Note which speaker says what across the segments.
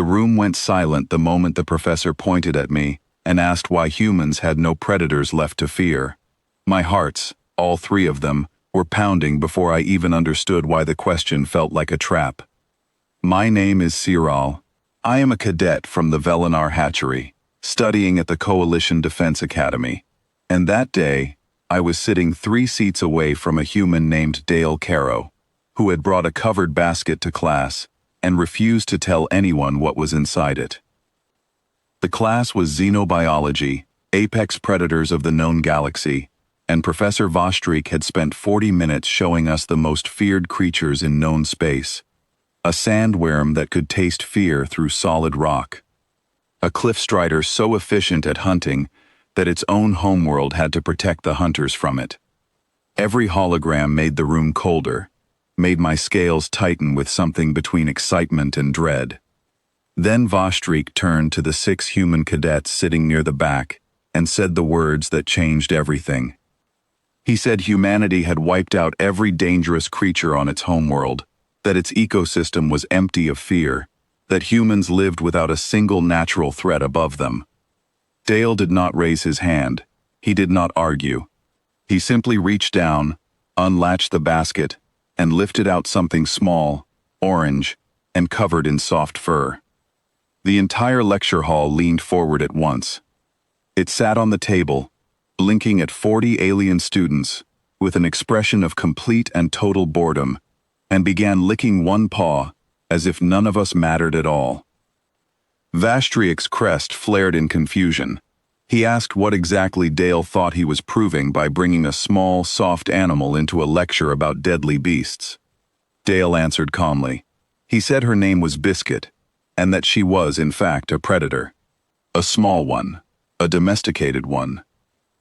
Speaker 1: The room went silent the moment the professor pointed at me and asked why humans had no predators left to fear. My hearts, all three of them, were pounding before I even understood why the question felt like a trap. My name is Siral. I am a cadet from the Velinar hatchery, studying at the Coalition Defense Academy. And that day, I was sitting 3 seats away from a human named Dale Caro, who had brought a covered basket to class and refused to tell anyone what was inside it. The class was xenobiology, apex predators of the known galaxy, and Professor Vostrik had spent 40 minutes showing us the most feared creatures in known space. A sandworm that could taste fear through solid rock. A cliff strider so efficient at hunting that its own homeworld had to protect the hunters from it. Every hologram made the room colder, made my scales tighten with something between excitement and dread. Then Vostrik turned to the 6 human cadets sitting near the back and said the words that changed everything. He said humanity had wiped out every dangerous creature on its homeworld, that its ecosystem was empty of fear, that humans lived without a single natural threat above them. Dale did not raise his hand. He did not argue. He simply reached down, unlatched the basket, and lifted out something small, orange, and covered in soft fur. The entire lecture hall leaned forward at once. It sat on the table, blinking at 40 alien students, with an expression of complete and total boredom, and began licking one paw, as if none of us mattered at all. Vastriak's crest flared in confusion. He asked what exactly Dale thought he was proving by bringing a small, soft animal into a lecture about deadly beasts. Dale answered calmly. He said her name was Biscuit, and that she was, in fact, a predator. A small one, a domesticated one,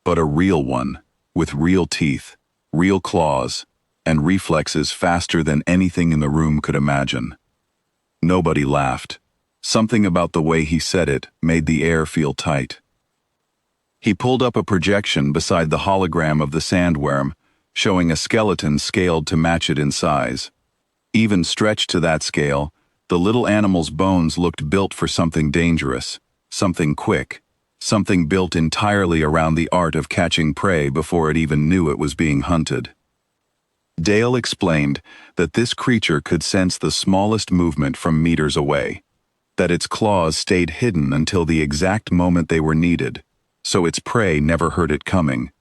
Speaker 1: but a real one, with real teeth, real claws, and reflexes faster than anything in the room could imagine. Nobody laughed. Something about the way he said it made the air feel tight. He pulled up a projection beside the hologram of the sandworm, showing a skeleton scaled to match it in size. Even stretched to that scale, the little animal's bones looked built for something dangerous, something quick, something built entirely around the art of catching prey before it even knew it was being hunted. Dale explained that this creature could sense the smallest movement from meters away, that its claws stayed hidden until the exact moment they were needed, so its prey never heard it coming,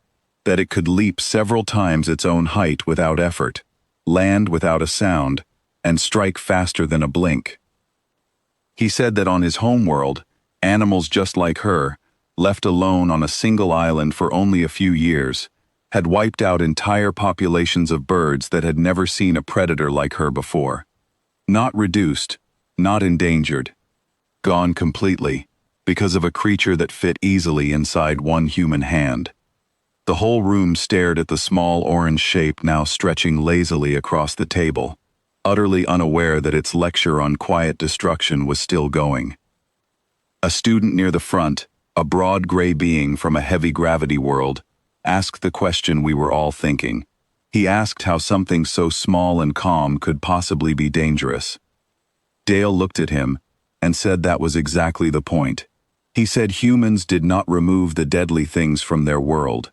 Speaker 1: that it could leap several times its own height without effort, land without a sound, and strike faster than a blink. He said that on his homeworld, animals just like her, left alone on a single island for only a few years, had wiped out entire populations of birds that had never seen a predator like her before. Not reduced, not endangered. Gone completely, because of a creature that fit easily inside one human hand. The whole room stared at the small orange shape now stretching lazily across the table, utterly unaware that its lecture on quiet destruction was still going. A student near the front, a broad gray being from a heavy gravity world, asked the question we were all thinking. He asked how something so small and calm could possibly be dangerous. Dale looked at him and said that was exactly the point. He said humans did not remove the deadly things from their world.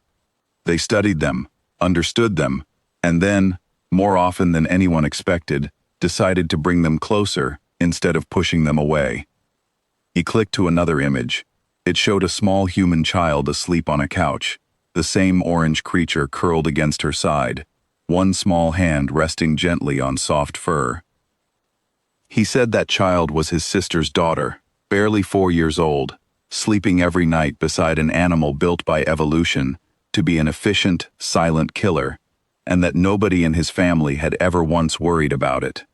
Speaker 1: They studied them, understood them, and then, more often than anyone expected, decided to bring them closer instead of pushing them away. He clicked to another image. It showed a small human child asleep on a couch, the same orange creature curled against her side, one small hand resting gently on soft fur. He said that child was his sister's daughter, barely 4 years old, sleeping every night beside an animal built by evolution to be an efficient, silent killer, and that nobody in his family had ever once worried about it.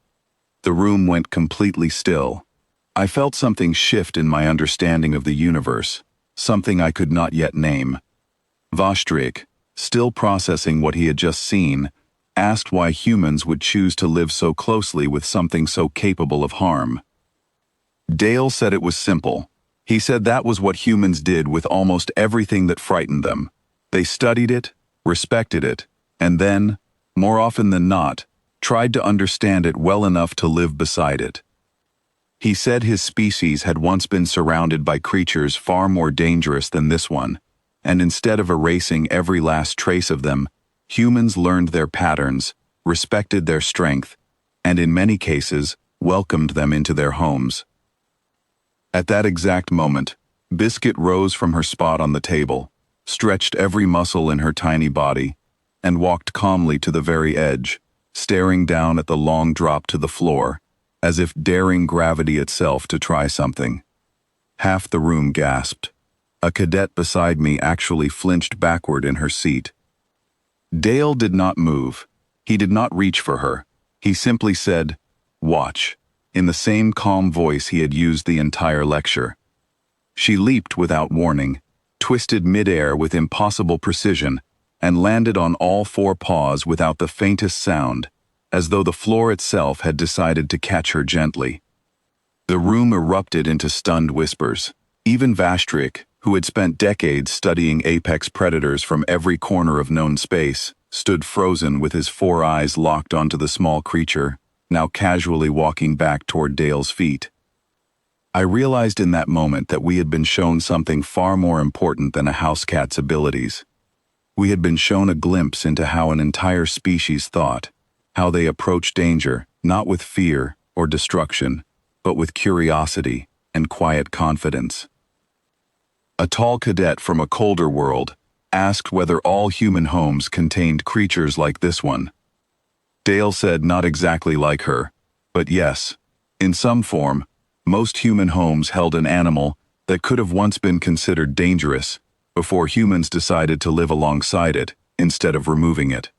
Speaker 1: The room went completely still. I felt something shift in my understanding of the universe, something I could not yet name. Vostrik, still processing what he had just seen, asked why humans would choose to live so closely with something so capable of harm. Dale said it was simple. He said that was what humans did with almost everything that frightened them. They studied it, respected it, and then, more often than not, tried to understand it well enough to live beside it. He said his species had once been surrounded by creatures far more dangerous than this one, and instead of erasing every last trace of them, humans learned their patterns, respected their strength, and in many cases, welcomed them into their homes. At that exact moment, Biscuit rose from her spot on the table, stretched every muscle in her tiny body, and walked calmly to the very edge, staring down at the long drop to the floor, as if daring gravity itself to try something. Half the room gasped. A cadet beside me actually flinched backward in her seat. Dale did not move. He did not reach for her. He simply said, "Watch," in the same calm voice he had used the entire lecture. She leaped without warning, twisted midair with impossible precision, and landed on all four paws without the faintest sound, as though the floor itself had decided to catch her gently. The room erupted into stunned whispers. Even Vashtric, who had spent decades studying apex predators from every corner of known space, stood frozen with his four eyes locked onto the small creature, now casually walking back toward Dale's feet. I realized in that moment that we had been shown something far more important than a house cat's abilities. We had been shown a glimpse into how an entire species thought, how they approached danger, not with fear or destruction, but with curiosity and quiet confidence. A tall cadet from a colder world asked whether all human homes contained creatures like this one. Dale said not exactly like her, but yes, in some form, most human homes held an animal that could have once been considered dangerous before humans decided to live alongside it instead of removing it.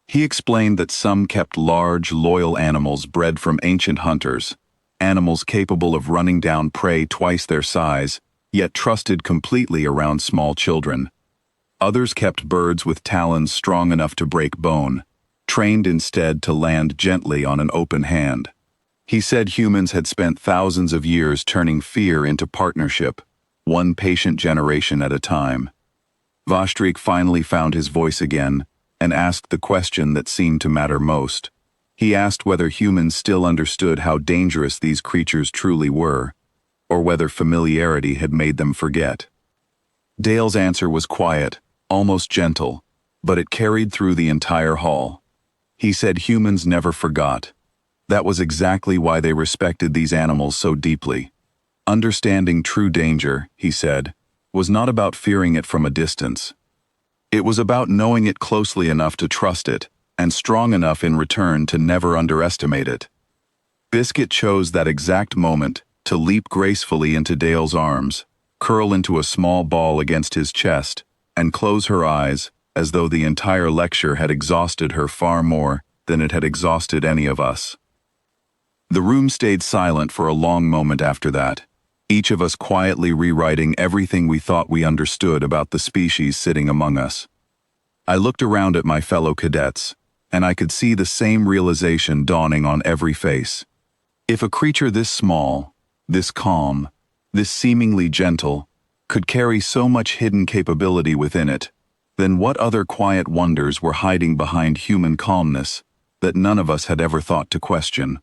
Speaker 1: He explained that some kept large, loyal animals bred from ancient hunters, animals capable of running down prey twice their size, yet trusted completely around small children. Others kept birds with talons strong enough to break bone, trained instead to land gently on an open hand. He said humans had spent thousands of years turning fear into partnership, one patient generation at a time. Vashtric finally found his voice again and asked the question that seemed to matter most. He asked whether humans still understood how dangerous these creatures truly were, or whether familiarity had made them forget. Dale's answer was quiet, almost gentle, but it carried through the entire hall. He said humans never forgot. That was exactly why they respected these animals so deeply. Understanding true danger, he said, was not about fearing it from a distance. It was about knowing it closely enough to trust it, and strong enough in return to never underestimate it. Biscuit chose that exact moment to leap gracefully into Dale's arms, curl into a small ball against his chest, and close her eyes, as though the entire lecture had exhausted her far more than it had exhausted any of us. The room stayed silent for a long moment after that, each of us quietly rewriting everything we thought we understood about the species sitting among us. I looked around at my fellow cadets, and I could see the same realization dawning on every face. If a creature this small, this calm, this seemingly gentle, could carry so much hidden capability within it, then what other quiet wonders were hiding behind human calmness that none of us had ever thought to question?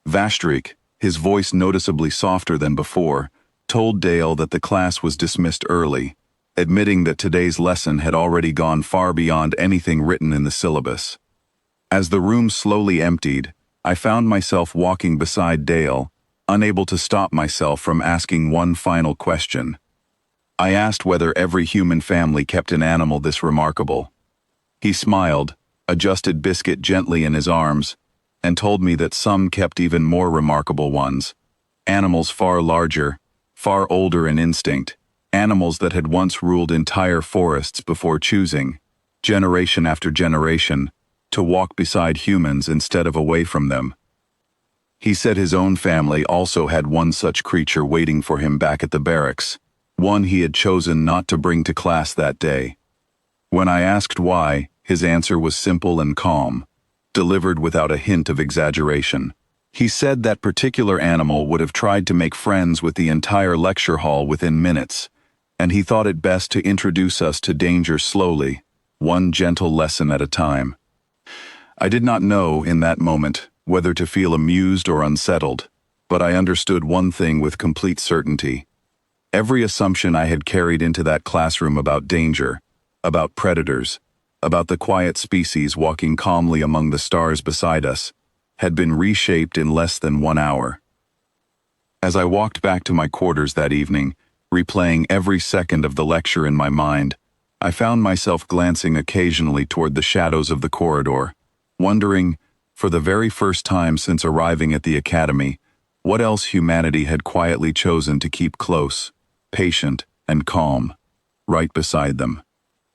Speaker 1: Vashtric, his voice noticeably softer than before, told Dale that the class was dismissed early, admitting that today's lesson had already gone far beyond anything written in the syllabus. As the room slowly emptied, I found myself walking beside Dale, unable to stop myself from asking one final question. I asked whether every human family kept an animal this remarkable. He smiled, adjusted Biscuit gently in his arms, and told me that some kept even more remarkable ones. Animals far larger, far older in instinct, animals that had once ruled entire forests before choosing, generation after generation, to walk beside humans instead of away from them. He said his own family also had one such creature waiting for him back at the barracks, one he had chosen not to bring to class that day. When I asked why, his answer was simple and calm, delivered without a hint of exaggeration. He said that particular animal would have tried to make friends with the entire lecture hall within minutes, and he thought it best to introduce us to danger slowly, one gentle lesson at a time. I did not know, in that moment, whether to feel amused or unsettled. But I understood one thing with complete certainty. Every assumption I had carried into that classroom about danger, about predators, about the quiet species walking calmly among the stars beside us, had been reshaped in less than 1 hour. As I walked back to my quarters that evening, replaying every second of the lecture in my mind, I found myself glancing occasionally toward the shadows of the corridor, wondering, for the very first time since arriving at the academy, what else humanity had quietly chosen to keep close, patient, and calm, right beside them.